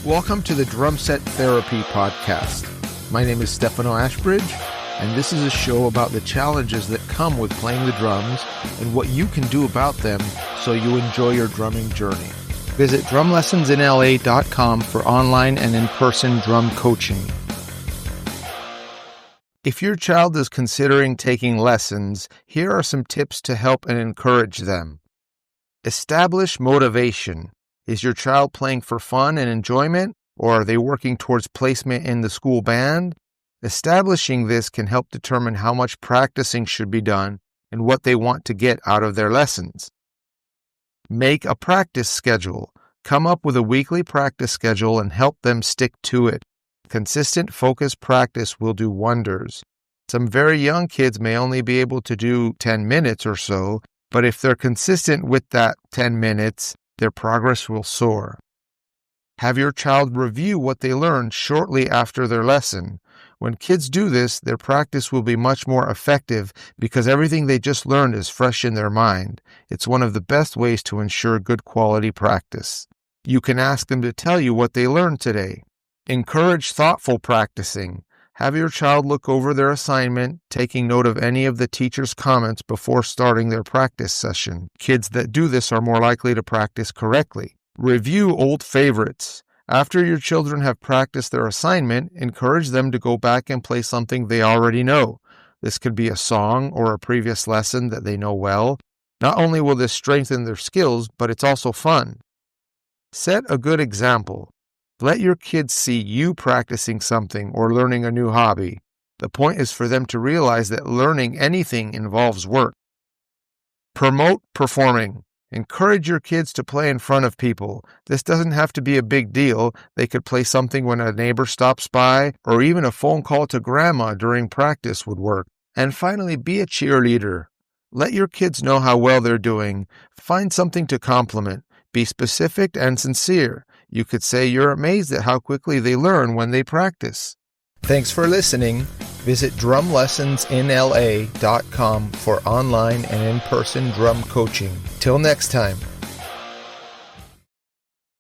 Welcome to the Drum Set Therapy Podcast. My name is Stefano Ashbridge, and this is a show about the challenges that come with playing the drums and what you can do about them so you enjoy your drumming journey. Visit drumlessonsinla.com for online and in-person drum coaching. If your child is considering taking lessons, here are some tips to help and encourage them. Establish motivation. Is your child playing for fun and enjoyment, or are they working towards placement in the school band? Establishing this can help determine how much practicing should be done and what they want to get out of their lessons. Make a practice schedule. Come up with a weekly practice schedule and help them stick to it. Consistent, focused practice will do wonders. Some very young kids may only be able to do 10 minutes or so, but if they're consistent with that 10 minutes, their progress will soar. Have your child review what they learned shortly after their lesson. When kids do this, their practice will be much more effective because everything they just learned is fresh in their mind. It's one of the best ways to ensure good quality practice. You can ask them to tell you what they learned today. Encourage thoughtful practicing. Have your child look over their assignment, taking note of any of the teacher's comments before starting their practice session. Kids that do this are more likely to practice correctly. Review old favorites. After your children have practiced their assignment, encourage them to go back and play something they already know. This could be a song or a previous lesson that they know well. Not only will this strengthen their skills, but it's also fun. Set a good example. Let your kids see you practicing something or learning a new hobby. The point is for them to realize that learning anything involves work. Promote performing. Encourage your kids to play in front of people. This doesn't have to be a big deal. They could play something when a neighbor stops by, or even a phone call to grandma during practice would work. And finally, be a cheerleader. Let your kids know how well they're doing. Find something to compliment. Be specific and sincere. You could say you're amazed at how quickly they learn when they practice. Thanks for listening. Visit drumlessonsinla.com for online and in-person drum coaching. Till next time.